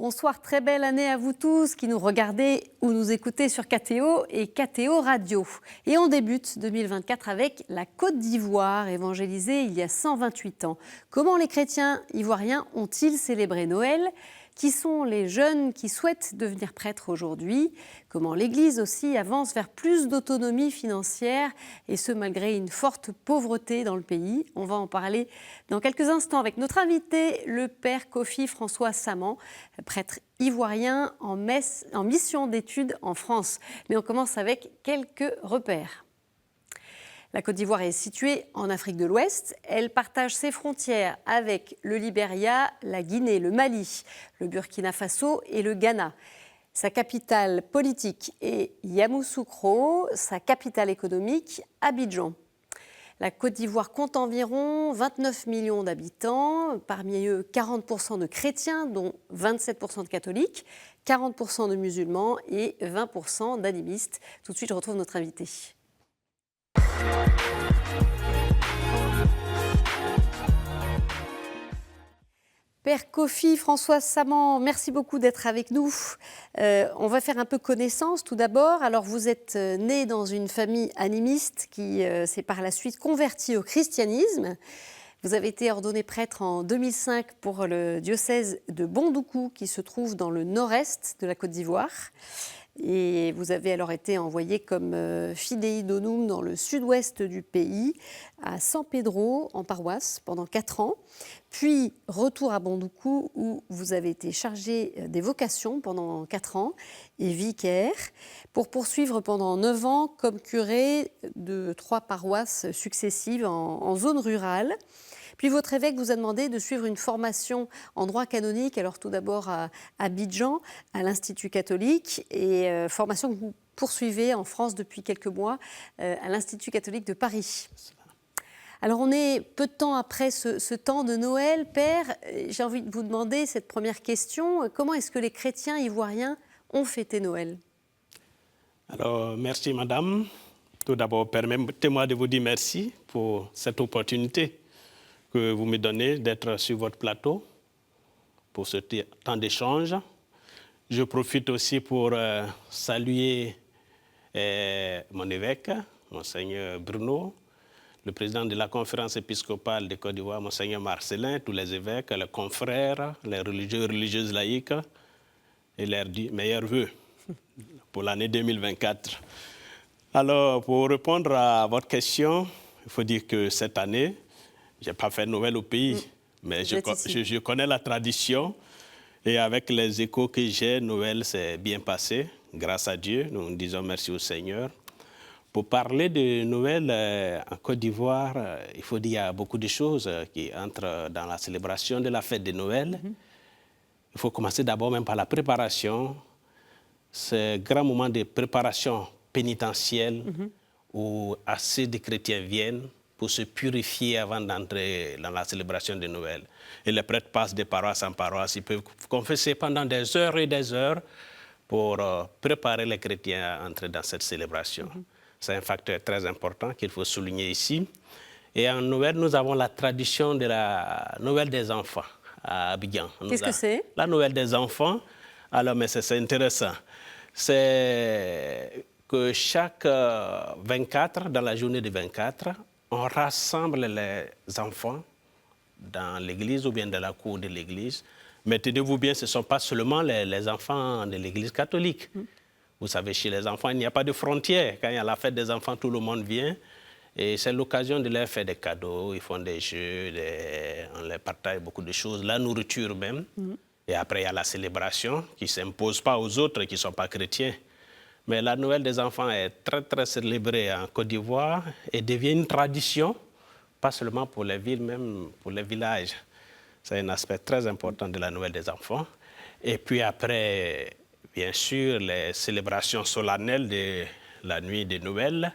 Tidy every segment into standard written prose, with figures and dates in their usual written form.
Bonsoir, très belle année à vous tous qui nous regardez ou nous écoutez sur KTO et KTO Radio. Et on débute 2024 avec la Côte d'Ivoire, évangélisée il y a 128 ans. Comment les chrétiens ivoiriens ont-ils célébré Noël ? Qui sont les jeunes qui souhaitent devenir prêtres aujourd'hui? Comment l'Église aussi avance vers plus d'autonomie financière, et ce malgré une forte pauvreté dans le pays? On va en parler dans quelques instants avec notre invité, le père Kofi François Saman, prêtre ivoirien en mission d'études en France. Mais on commence avec quelques repères. La Côte d'Ivoire est située en Afrique de l'Ouest. Elle partage ses frontières avec le Libéria, la Guinée, le Mali, le Burkina Faso et le Ghana. Sa capitale politique est Yamoussoukro, sa capitale économique, Abidjan. La Côte d'Ivoire compte environ 29 millions d'habitants, parmi eux 40% de chrétiens, dont 27% de catholiques, 40% de musulmans et 20% d'animistes. Tout de suite, je retrouve notre invité. Père Kofi François Saman, merci beaucoup d'être avec nous. On va faire un peu connaissance tout d'abord. Alors vous êtes né dans une famille animiste qui s'est par la suite convertie au christianisme. Vous avez été ordonné prêtre en 2005 pour le diocèse de Bondoukou qui se trouve dans le nord-est de la Côte d'Ivoire. Et vous avez alors été envoyé comme fidei donum dans le sud-ouest du pays, à San Pedro, en paroisse, pendant 4 ans. Puis, retour à Bondoukou, où vous avez été chargé des vocations pendant 4 ans, et vicaire, pour poursuivre pendant 9 ans comme curé de 3 paroisses successives en zone rurale. Puis votre évêque vous a demandé de suivre une formation en droit canonique, alors tout d'abord à Abidjan, à l'Institut catholique, et formation que vous poursuivez en France depuis quelques mois à l'Institut catholique de Paris. Alors on est peu de temps après ce temps de Noël. Père, j'ai envie de vous demander cette première question. Comment est-ce que les chrétiens ivoiriens ont fêté Noël ? Alors, merci madame. Tout d'abord, permettez-moi de vous dire merci pour cette opportunité que vous me donnez d'être sur votre plateau pour ce temps d'échange. Je profite aussi pour saluer mon évêque, Monseigneur Bruno, le président de la conférence épiscopale de Côte d'Ivoire, Monseigneur Marcelin, tous les évêques, les confrères, les religieux et religieuses laïques, et leurs meilleurs vœux pour l'année 2024. Alors, pour répondre à votre question, il faut dire que cette année, je n'ai pas fait Noël au pays, mais je connais la tradition. Et avec les échos que j'ai, Noël s'est bien passé, grâce à Dieu. Nous disons merci au Seigneur. Pour parler de Noël en Côte d'Ivoire, il faut dire qu'il y a beaucoup de choses qui entrent dans la célébration de la fête de Noël. Il faut commencer d'abord même par la préparation. C'est un grand moment de préparation pénitentielle où assez de chrétiens viennent pour se purifier avant d'entrer dans la célébration de Noël. Et les prêtres passent de paroisse en paroisse. Ils peuvent confesser pendant des heures et des heures pour préparer les chrétiens à entrer dans cette célébration. C'est un facteur très important qu'il faut souligner ici. Et en Noël, nous avons la tradition de la Noël des enfants à Abidjan. Qu'est-ce que c'est ? La Noël des enfants. Alors, mais c'est intéressant. C'est que chaque 24, dans la journée du 24, on rassemble les enfants dans l'église ou bien dans la cour de l'église. Mais tenez-vous bien, ce ne sont pas seulement les enfants de l'église catholique. Vous savez, chez les enfants, il n'y a pas de frontières. Quand il y a la fête des enfants, tout le monde vient. Et c'est l'occasion de leur faire des cadeaux. Ils font des jeux, on leur partage beaucoup de choses, la nourriture même. Et après, il y a la célébration qui ne s'impose pas aux autres qui ne sont pas chrétiens. Mais la Noël des enfants est très, très célébrée en Côte d'Ivoire et devient une tradition, pas seulement pour les villes, même pour les villages. C'est un aspect très important de la Noël des enfants. Et puis après, bien sûr, les célébrations solennelles de la nuit de Noël,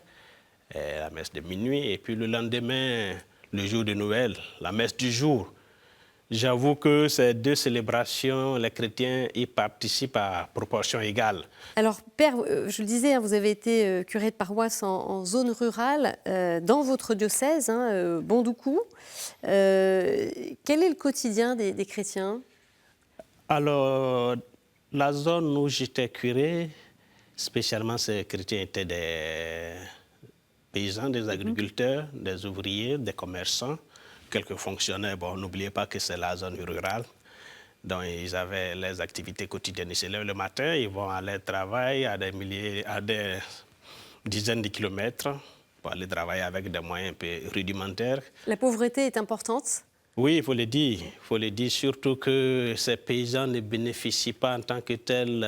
la messe de minuit, et puis le lendemain, le jour de Noël, la messe du jour. J'avoue que ces deux célébrations, les chrétiens y participent à proportion égale. Alors, Père, je le disais, vous avez été curé de paroisse en zone rurale, dans votre diocèse, Bondoukou. Quel est le quotidien des chrétiens ? Alors, la zone où j'étais curé, spécialement ces chrétiens étaient des paysans, des agriculteurs, des ouvriers, des commerçants, quelques fonctionnaires. Bon, n'oubliez pas que c'est la zone rurale. Donc, ils avaient les activités quotidiennes. Ils se lèvent le matin, ils vont à leur travail à des dizaines de kilomètres pour aller travailler avec des moyens un peu rudimentaires. La pauvreté est importante? Oui, il faut le dire. Il faut le dire, surtout que ces paysans ne bénéficient pas en tant que tels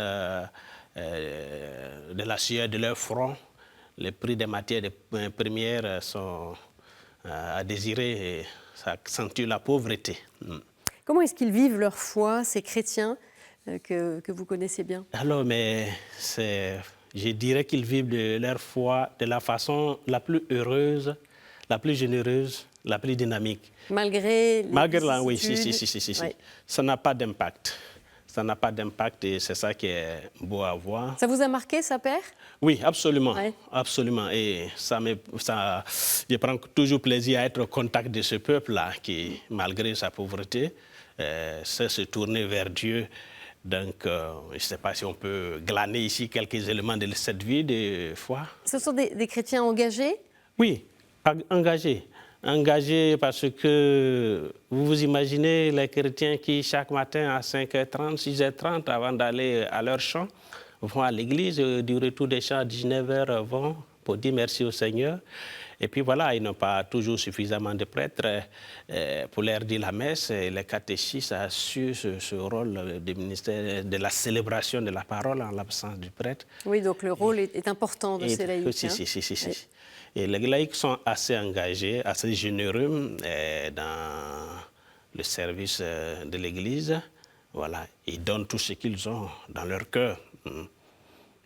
de la sueur de leur front. Les prix des matières premières sont à désirer et ça accentue la pauvreté. Comment est-ce qu'ils vivent leur foi, ces chrétiens que vous connaissez bien? Alors, je dirais qu'ils vivent de leur foi de la façon la plus heureuse, la plus généreuse, la plus dynamique. Malgré les Oui, vicissitudes. si. Ouais. Ça n'a pas d'impact. Ça n'a pas d'impact et c'est ça qui est beau à voir. Ça vous a marqué, ça, Père? Oui, absolument. Ouais. Absolument. Et je prends toujours plaisir à être au contact de ce peuple-là qui, malgré sa pauvreté, sait se tourner vers Dieu. Donc, je ne sais pas si on peut glaner ici quelques éléments de cette vie de foi. Ce sont des chrétiens engagés? Oui, engagés. Engagés parce que vous vous imaginez les chrétiens qui, chaque matin à 5h30, 6h30, avant d'aller à leur champ, vont à l'église, du retour des champs à 19h, vont pour dire merci au Seigneur. Et puis voilà, ils n'ont pas toujours suffisamment de prêtres pour leur dire la messe. Et les catéchistes assurent ce rôle du ministère de la célébration de la parole en l'absence du prêtre. Oui, donc le rôle est important de ces laïcs. Si. Oui. Et les laïcs sont assez engagés, assez généreux dans le service de l'Église. Voilà, ils donnent tout ce qu'ils ont dans leur cœur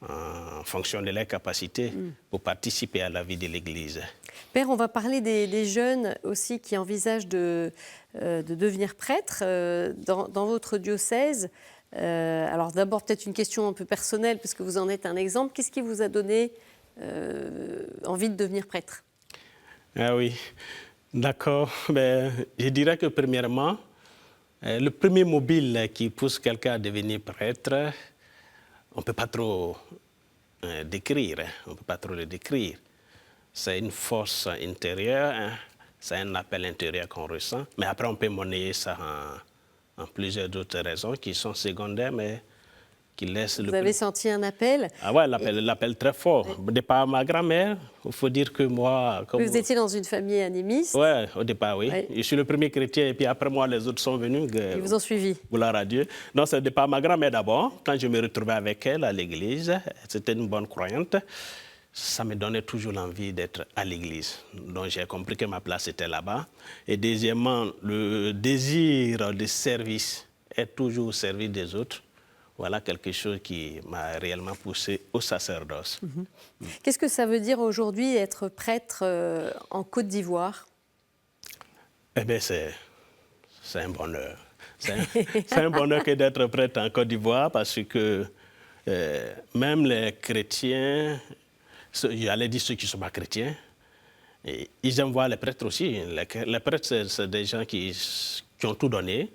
en fonction de leurs capacités pour participer à la vie de l'Église. Père, on va parler des jeunes aussi qui envisagent de devenir prêtres dans votre diocèse. Alors d'abord, peut-être une question un peu personnelle, puisque vous en êtes un exemple. Qu'est-ce qui vous a donné envie de devenir prêtre? Ah oui, d'accord. Je dirais que premièrement, le premier mobile qui pousse quelqu'un à devenir prêtre, on ne peut pas trop décrire. On peut pas trop le décrire. C'est une force intérieure, c'est un appel intérieur qu'on ressent. Mais après, on peut monnayer ça en plusieurs autres raisons qui sont secondaires, mais qui laissent Vous avez senti un appel? Ah ouais, l'appel très fort. De par ma grand-mère, il faut dire que moi... Vous étiez dans une famille animiste? Oui, au départ, oui. Ouais. Je suis le premier chrétien et puis après moi, les autres sont venus. Ils vous ont suivi? Gloire à Dieu. Non, c'est de par ma grand-mère d'abord. Quand je me retrouvais avec elle à l'église, c'était une bonne croyante. Ça me donnait toujours l'envie d'être à l'église. Donc j'ai compris que ma place était là-bas. Et deuxièmement, le désir de service est toujours au service des autres. Voilà quelque chose qui m'a réellement poussé au sacerdoce. Qu'est-ce que ça veut dire aujourd'hui être prêtre en Côte d'Ivoire? Eh bien, c'est un bonheur. C'est un bonheur que d'être prêtre en Côte d'Ivoire parce que même les chrétiens, j'allais dire ceux qui ne sont pas chrétiens, et ils aiment voir les prêtres aussi. Les prêtres, c'est des gens qui ont tout donné.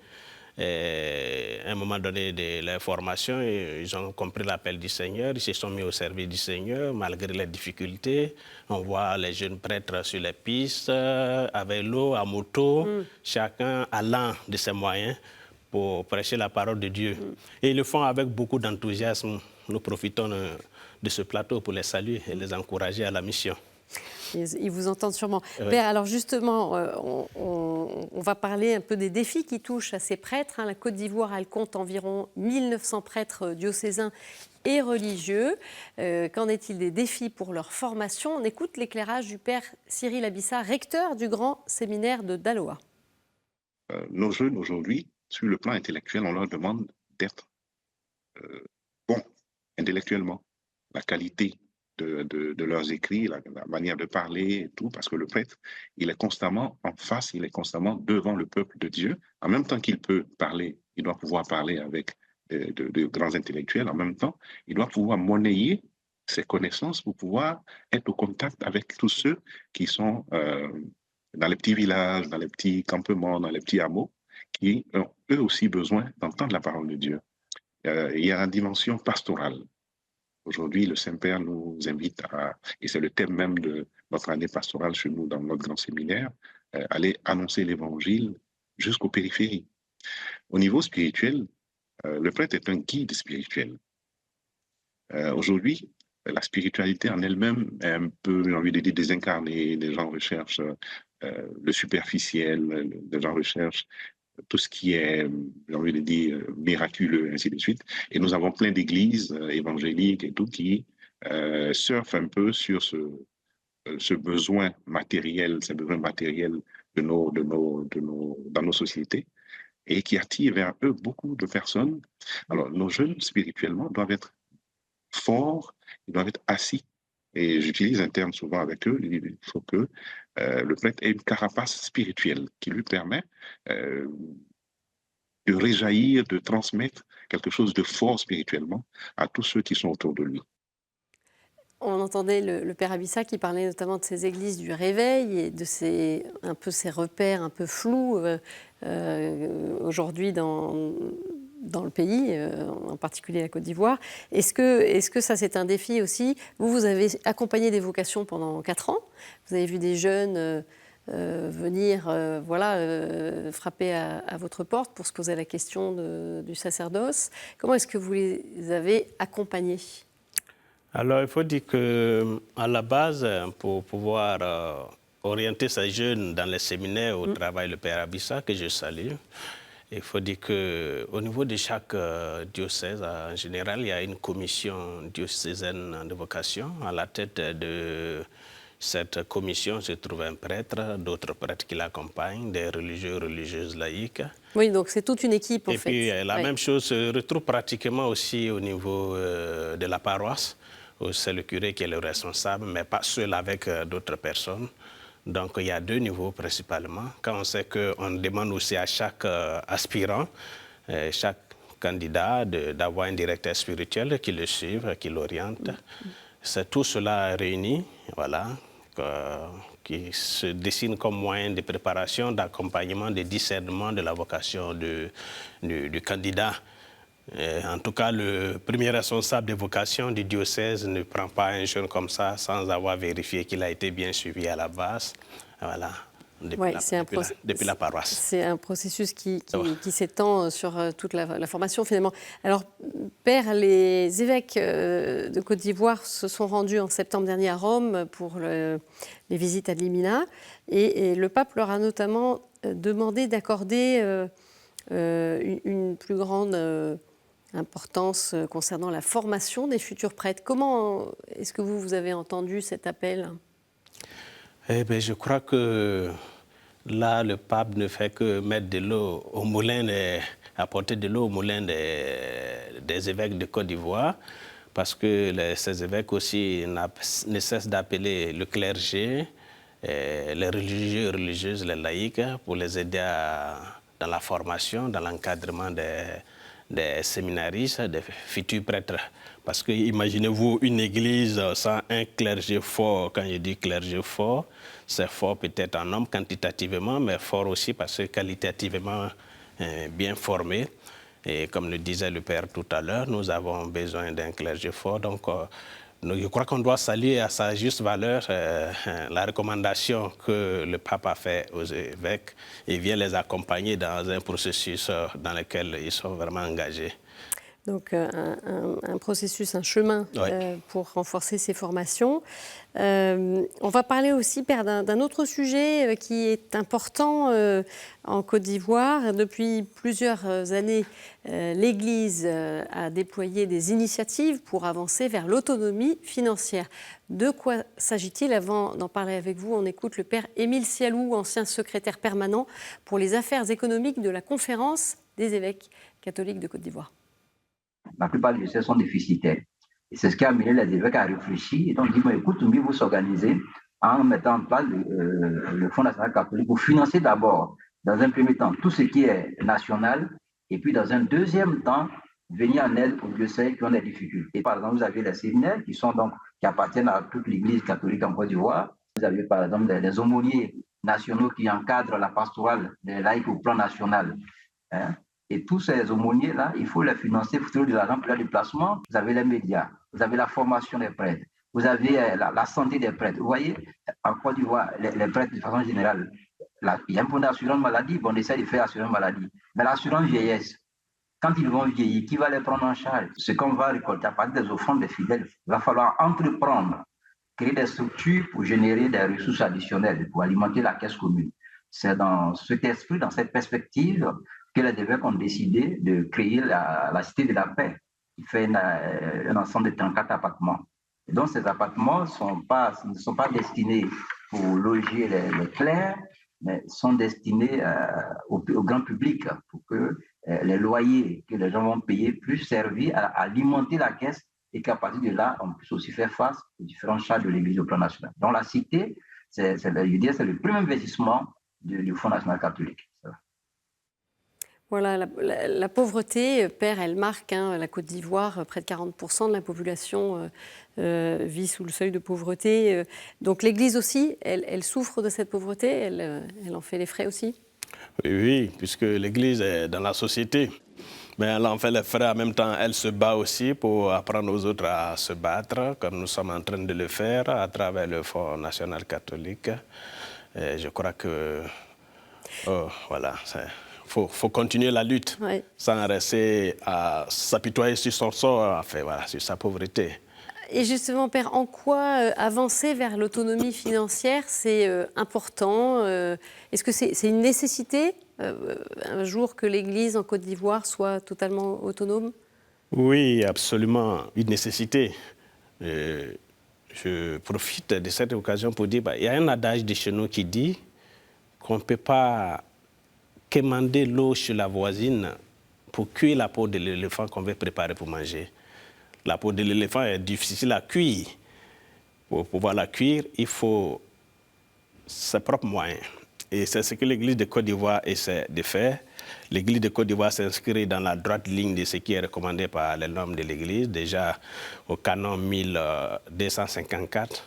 Et à un moment donné de leur formation, ils ont compris l'appel du Seigneur, ils se sont mis au service du Seigneur malgré les difficultés. On voit les jeunes prêtres sur les pistes, à vélo, à moto, chacun allant de ses moyens pour prêcher la parole de Dieu. Et ils le font avec beaucoup d'enthousiasme. Nous profitons de ce plateau pour les saluer et les encourager à la mission. Ils vous entendent sûrement. Oui. Père, alors justement, on va parler un peu des défis qui touchent à ces prêtres. La Côte d'Ivoire, elle compte environ 1900 prêtres diocésains et religieux. Qu'en est-il des défis pour leur formation? On écoute l'éclairage du Père Cyril Abissa, recteur du grand séminaire de Daloa. Nos jeunes aujourd'hui, sur le plan intellectuel, on leur demande d'être bons intellectuellement. La qualité de leurs écrits, la manière de parler et tout, parce que le prêtre, il est constamment en face, il est constamment devant le peuple de Dieu. En même temps qu'il peut parler, il doit pouvoir parler avec de grands intellectuels. En même temps, il doit pouvoir monnayer ses connaissances pour pouvoir être au contact avec tous ceux qui sont dans les petits villages, dans les petits campements, dans les petits hameaux, qui ont eux aussi besoin d'entendre la parole de Dieu. Il y a la dimension pastorale. Aujourd'hui, le Saint-Père nous invite à, et c'est le thème même de notre année pastorale chez nous dans notre grand séminaire, aller annoncer l'Évangile jusqu'aux périphéries. Au niveau spirituel, le prêtre est un guide spirituel. Aujourd'hui, la spiritualité en elle-même est un peu, j'ai envie de dire, désincarnée. Les gens recherchent le superficiel, les gens recherchent tout ce qui est, j'ai envie de dire, miraculeux, ainsi de suite. Et nous avons plein d'églises évangéliques et tout qui surfent un peu sur ce besoin matériel, ces besoins matériels dans nos sociétés et qui attirent vers eux beaucoup de personnes. Alors, nos jeunes, spirituellement, doivent être forts, ils doivent être assis. Et j'utilise un terme souvent avec eux, il faut que le prêtre ait une carapace spirituelle qui lui permet de réjaillir, de transmettre quelque chose de fort spirituellement à tous ceux qui sont autour de lui. On entendait le père Abissa qui parlait notamment de ces églises du réveil et de ces repères un peu flous aujourd'hui dans le pays, en particulier la Côte d'Ivoire. Est-ce que ça, c'est un défi aussi? Vous avez accompagné des vocations pendant 4 ans. Vous avez vu des jeunes venir frapper à votre porte pour se poser la question du sacerdoce. Comment est-ce que vous les avez accompagnés? Alors, il faut dire qu'à la base, pour pouvoir orienter ces jeunes dans les séminaires au travail le Père Abissa, que je salue, il faut dire qu'au niveau de chaque diocèse, en général, il y a une commission diocésaine de vocation. À la tête de cette commission se trouve un prêtre, d'autres prêtres qui l'accompagnent, des religieux, religieuses laïques. Oui, donc c'est toute une équipe, en fait. Et puis, la même chose se retrouve pratiquement aussi au niveau de la paroisse. C'est le curé qui est le responsable, mais pas seul avec d'autres personnes. Donc, il y a 2 niveaux principalement. Quand on sait qu'on demande aussi à chaque aspirant, chaque candidat d'avoir un directeur spirituel qui le suive, qui l'oriente. C'est tout cela réuni, voilà, qui se dessine comme moyen de préparation, d'accompagnement, de discernement de la vocation du candidat. En tout cas, le premier responsable de vocation du diocèse ne prend pas un jeune comme ça sans avoir vérifié qu'il a été bien suivi à la base, voilà, depuis la paroisse. C'est un processus qui s'étend sur toute la formation finalement. Alors, Père, les évêques de Côte d'Ivoire se sont rendus en septembre dernier à Rome pour les visites à Limina et le pape leur a notamment demandé d'accorder une plus grande importance concernant la formation des futurs prêtres. Comment est-ce que vous avez entendu cet appel? Eh bien, je crois que là, le pape ne fait que mettre de l'eau au moulin, apporter de l'eau au moulin des évêques de Côte d'Ivoire, parce que ces évêques aussi ne cessent d'appeler le clergé, les religieux, religieuses, les laïcs, pour les aider dans la formation, dans l'encadrement des séminaristes, des futurs prêtres. Parce que imaginez-vous une église sans un clergé fort. Quand je dis clergé fort, c'est fort peut-être en nombre quantitativement, mais fort aussi parce que qualitativement bien formé. Et comme le disait le Père tout à l'heure, nous avons besoin d'un clergé fort. Donc, je crois qu'on doit saluer à sa juste valeur la recommandation que le pape a faite aux évêques et vient les accompagner dans un processus dans lequel ils sont vraiment engagés. Donc un processus, un chemin pour renforcer ces formations. On va parler aussi, Père, d'un autre sujet qui est important en Côte d'Ivoire. Depuis plusieurs années, l'Église a déployé des initiatives pour avancer vers l'autonomie financière. De quoi s'agit-il? Avant d'en parler avec vous, on écoute le Père Émile Sialou, ancien secrétaire permanent pour les affaires économiques de la Conférence des évêques catholiques de Côte d'Ivoire. La plupart des diocèses sont déficitaires. Et c'est ce qui a amené les évêques à réfléchir. Et donc, on dit, écoute, mieux vous s'organiser en mettant en place le Fonds national catholique pour financer d'abord, dans un premier temps, tout ce qui est national, et puis dans un deuxième temps, venir en aide aux diocèses qui ont des difficultés. Par exemple, vous avez les séminaires qui appartiennent à toute l'Église catholique en Côte d'Ivoire. Vous avez par exemple des aumôniers nationaux qui encadrent la pastorale des laïcs au plan national. Hein. Et tous ces aumôniers-là, il faut les financer, il faut trouver de l'argent pour leur déplacement. Vous avez les médias, vous avez la formation des prêtres, vous avez la santé des prêtres. Vous voyez, en Côte d'Ivoire, les prêtres, de façon générale, il y a un point d'assurance maladie, on essaie de faire assurance maladie. Mais l'assurance vieillesse, quand ils vont vieillir, qui va les prendre en charge? Ce qu'on va récolter à partir des offrandes des fidèles, il va falloir entreprendre, créer des structures pour générer des ressources additionnelles, pour alimenter la caisse commune. C'est dans cet esprit, dans cette perspective, que les évêques ont décidé de créer la Cité de la Paix, qui fait un ensemble de 34 appartements. Et donc, ces appartements ne sont pas destinés pour loger les clercs, mais sont destinés au grand public, pour que les loyers que les gens vont payer puissent servir à alimenter la caisse et qu'à partir de là, on puisse aussi faire face aux différentes charges de l'Église au plan national. Donc, la Cité, c'est le premier investissement du Fonds national catholique. Voilà, la pauvreté, Père, elle marque la Côte d'Ivoire. Près de 40% de la population vit sous le seuil de pauvreté. Donc l'Église aussi, elle souffre de cette pauvreté, elle en fait les frais aussi? Oui, puisque l'Église est dans la société. Mais elle en fait les frais, en même temps, elle se bat aussi pour apprendre aux autres à se battre, comme nous sommes en train de le faire à travers le Fonds national catholique. Et je crois que, voilà, faut continuer la lutte, ouais, sans rester à s'apitoyer sur son sort, enfin, voilà, sur sa pauvreté. Et justement, Père, en quoi avancer vers l'autonomie financière, c'est important? Est-ce que c'est une nécessité, un jour, que l'Église en Côte d'Ivoire soit totalement autonome? Oui, absolument, une nécessité. Je profite de cette occasion pour dire, il y a un adage de chez nous qui dit qu'on ne peut pas quémander l'eau chez la voisine pour cuire la peau de l'éléphant qu'on veut préparer pour manger. La peau de l'éléphant est difficile à cuire. Pour pouvoir la cuire, il faut ses propres moyens. Et c'est ce que l'Église de Côte d'Ivoire essaie de faire. L'Église de Côte d'Ivoire s'inscrit dans la droite ligne de ce qui est recommandé par les normes de l'Église, déjà au canon 1254.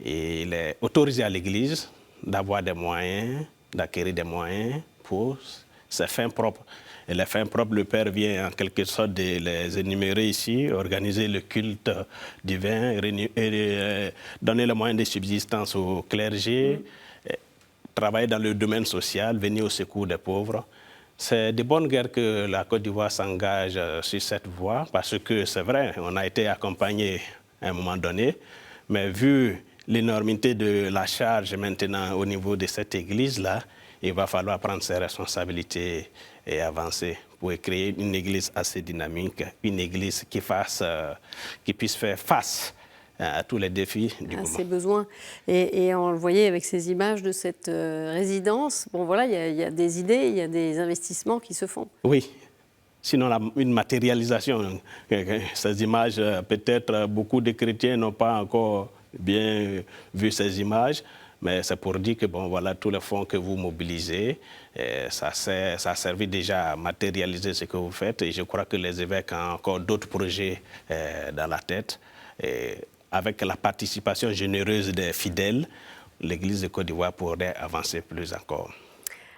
Et il est autorisé à l'Église d'avoir des moyens, d'acquérir des moyens pour ses fins propres. Et les fins propres, le Père vient en quelque sorte de les énumérer ici, organiser le culte divin, et donner les moyens de subsistance au clergé, travailler dans le domaine social, venir au secours des pauvres. C'est de bonne guerre que la Côte d'Ivoire s'engage sur cette voie, parce que c'est vrai, on a été accompagné à un moment donné, mais vu l'énormité de la charge maintenant au niveau de cette église-là, il va falloir prendre ses responsabilités et avancer pour créer une église assez dynamique, une église qui puisse faire face à tous les défis du moment. À ses besoins. Et on le voyait avec ces images de cette résidence. Bon, voilà, il y a des idées, il y a des investissements qui se font. Oui. Sinon, une matérialisation. Ces images, peut-être beaucoup de chrétiens n'ont pas encore bien vu ces images, mais c'est pour dire que, bon, voilà, tous les fonds que vous mobilisez, ça a servi déjà à matérialiser ce que vous faites. Et je crois que les évêques ont encore d'autres projets dans la tête. Et avec la participation généreuse des fidèles, l'Église de Côte d'Ivoire pourrait avancer plus encore.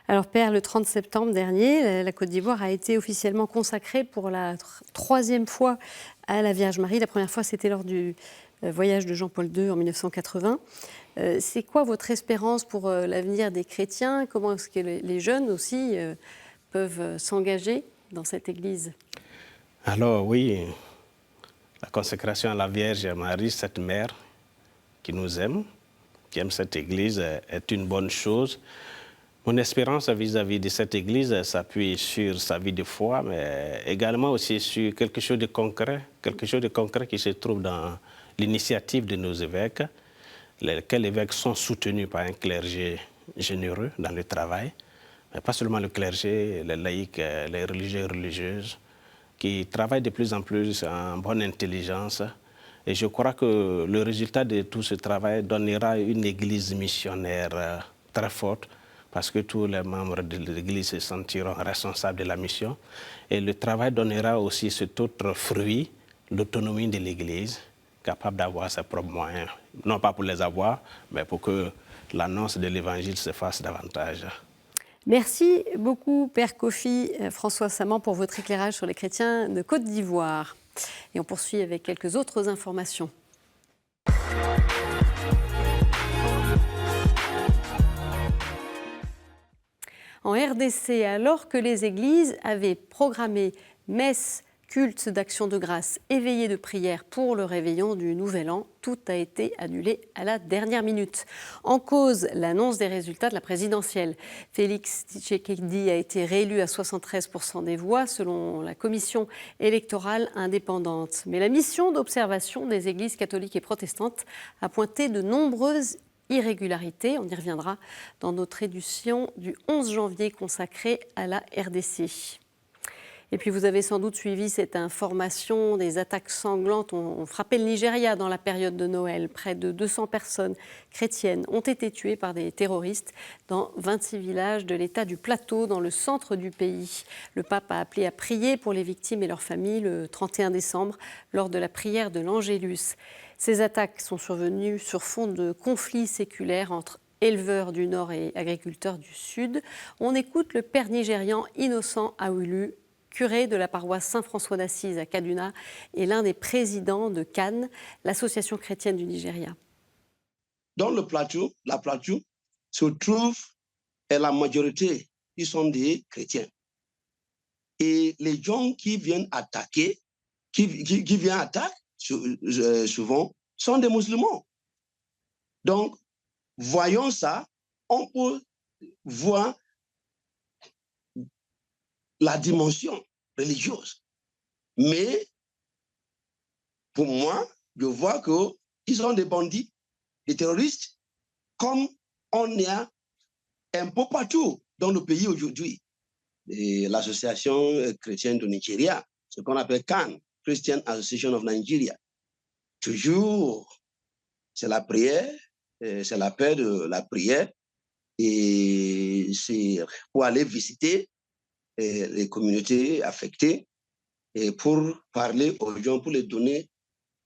Alors, Père, le 30 septembre dernier, la Côte d'Ivoire a été officiellement consacrée pour la troisième fois à la Vierge Marie. La première fois, c'était lors du voyage de Jean-Paul II en 1980. C'est quoi votre espérance pour l'avenir des chrétiens? Comment est-ce que les jeunes aussi peuvent s'engager dans cette Église? Alors, oui, la consécration à la Vierge Marie, cette mère qui nous aime, qui aime cette Église, est une bonne chose. Mon espérance vis-à-vis de cette Église s'appuie sur sa vie de foi, mais également aussi sur quelque chose de concret qui se trouve dans l'initiative de nos évêques, lesquels évêques sont soutenus par un clergé généreux dans le travail, mais pas seulement le clergé, les laïcs, les religieux et religieuses, qui travaillent de plus en plus en bonne intelligence. Et je crois que le résultat de tout ce travail donnera une Église missionnaire très forte, parce que tous les membres de l'Église se sentiront responsables de la mission. Et le travail donnera aussi cet autre fruit, l'autonomie de l'Église, capable d'avoir ses propres moyens, non pas pour les avoir, mais pour que l'annonce de l'Évangile se fasse davantage. Merci beaucoup, Père Kofi, François Saman, pour votre éclairage sur les chrétiens de Côte d'Ivoire. Et on poursuit avec quelques autres informations. En RDC, alors que les églises avaient programmé messes, cultes d'action de grâce et veillées de prière pour le réveillon du Nouvel An, tout a été annulé à la dernière minute. En cause, l'annonce des résultats de la présidentielle. Félix Tshisekedi a été réélu à 73% des voix selon la commission électorale indépendante. Mais la mission d'observation des églises catholiques et protestantes a pointé de nombreuses irrégularités. On y reviendra dans notre édition du 11 janvier consacrée à la RDC. Et puis vous avez sans doute suivi cette information, des attaques sanglantes ont frappé le Nigeria dans la période de Noël. Près de 200 personnes chrétiennes ont été tuées par des terroristes dans 26 villages de l'État du Plateau, dans le centre du pays. Le pape a appelé à prier pour les victimes et leurs familles le 31 décembre lors de la prière de l'Angélus. Ces attaques sont survenues sur fond de conflits séculaires entre éleveurs du Nord et agriculteurs du Sud. On écoute le père nigérian Innocent Awulu, curé de la paroisse Saint-François d'Assise à Kaduna et l'un des présidents de CAN, l'association chrétienne du Nigeria. Dans le plateau, la plateau se trouve et la majorité, ils sont des chrétiens. Et les gens qui viennent attaquer, qui viennent attaquer souvent, sont des musulmans. Donc, voyons ça, on peut voir la dimension religieuse. Mais pour moi, je vois qu'ils sont des bandits, des terroristes, comme on est un peu partout dans le pays aujourd'hui. L'association chrétienne de Nigeria, ce qu'on appelle CAN, Christian Association of Nigeria. Toujours, c'est la prière, c'est l'appel de la prière, et c'est pour aller visiter les communautés affectées et pour parler aux gens, pour les donner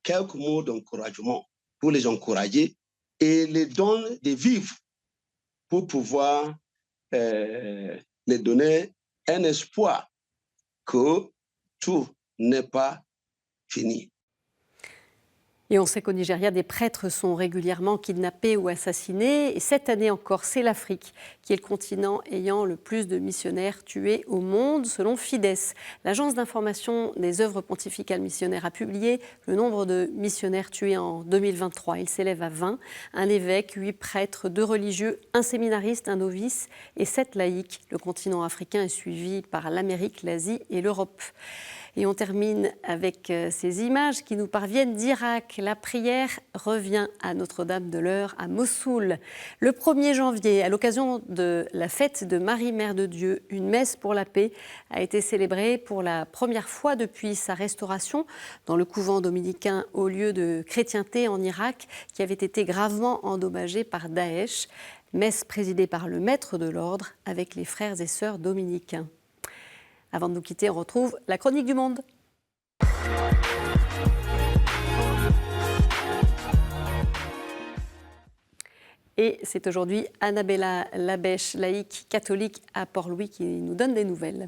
quelques mots d'encouragement, pour les encourager et les donner des vivres pour pouvoir les donner un espoir que tout n'est pas fini. Et on sait qu'au Nigeria, des prêtres sont régulièrement kidnappés ou assassinés. Et cette année encore, c'est l'Afrique qui est le continent ayant le plus de missionnaires tués au monde, selon Fides. L'agence d'information des œuvres pontificales missionnaires a publié le nombre de missionnaires tués en 2023. Il s'élève à 20. Un évêque, 8 prêtres, 2 religieux, un séminariste, un novice et 7 laïcs. Le continent africain est suivi par l'Amérique, l'Asie et l'Europe. Et on termine avec ces images qui nous parviennent d'Irak. La prière revient à Notre-Dame de l'Eure à Mossoul. Le 1er janvier, à l'occasion de la fête de Marie, Mère de Dieu, une messe pour la paix a été célébrée pour la première fois depuis sa restauration dans le couvent dominicain, au lieu de chrétienté en Irak, qui avait été gravement endommagé par Daesh. Messe présidée par le maître de l'ordre avec les frères et sœurs dominicains. Avant de nous quitter, on retrouve la chronique du monde. Et c'est aujourd'hui Annabella Labèche, laïque catholique à Port-Louis, qui nous donne des nouvelles.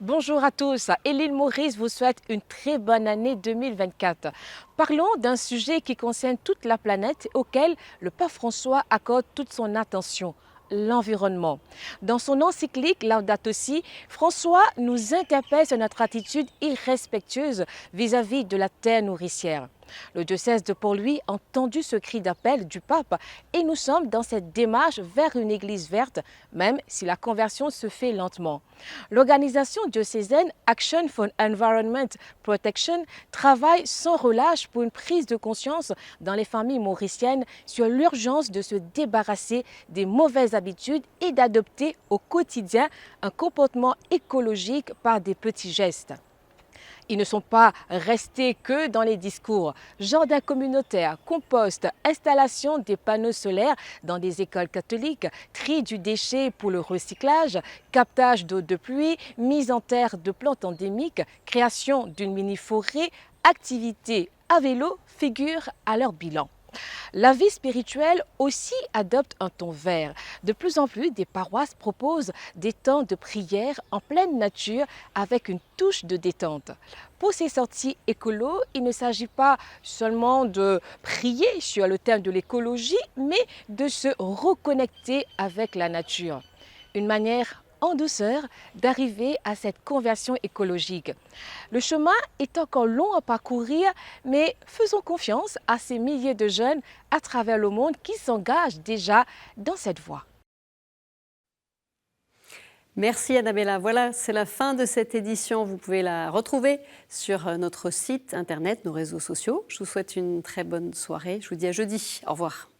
Bonjour à tous, Éline Maurice vous souhaite une très bonne année 2024. Parlons d'un sujet qui concerne toute la planète auquel le pape François accorde toute son attention. L'environnement. Dans son encyclique Laudato Si, François nous interpelle sur notre attitude irrespectueuse vis-à-vis de la terre nourricière. Le diocèse de Port-Louis a entendu ce cri d'appel du pape et nous sommes dans cette démarche vers une église verte, même si la conversion se fait lentement. L'organisation diocésaine Action for Environment Protection travaille sans relâche pour une prise de conscience dans les familles mauriciennes sur l'urgence de se débarrasser des mauvaises habitudes et d'adopter au quotidien un comportement écologique par des petits gestes. Ils ne sont pas restés que dans les discours. Jardins communautaires, compost, installation des panneaux solaires dans des écoles catholiques, tri du déchet pour le recyclage, captage d'eau de pluie, mise en terre de plantes endémiques, création d'une mini-forêt, activités à vélo figurent à leur bilan. La vie spirituelle aussi adopte un ton vert. De plus en plus, des paroisses proposent des temps de prière en pleine nature avec une touche de détente. Pour ces sorties écolo, il ne s'agit pas seulement de prier sur le thème de l'écologie, mais de se reconnecter avec la nature. Une manière en douceur d'arriver à cette conversion écologique. Le chemin est encore long à parcourir, mais faisons confiance à ces milliers de jeunes à travers le monde qui s'engagent déjà dans cette voie. Merci Annabella. Voilà, c'est la fin de cette édition. Vous pouvez la retrouver sur notre site internet, nos réseaux sociaux. Je vous souhaite une très bonne soirée. Je vous dis à jeudi. Au revoir.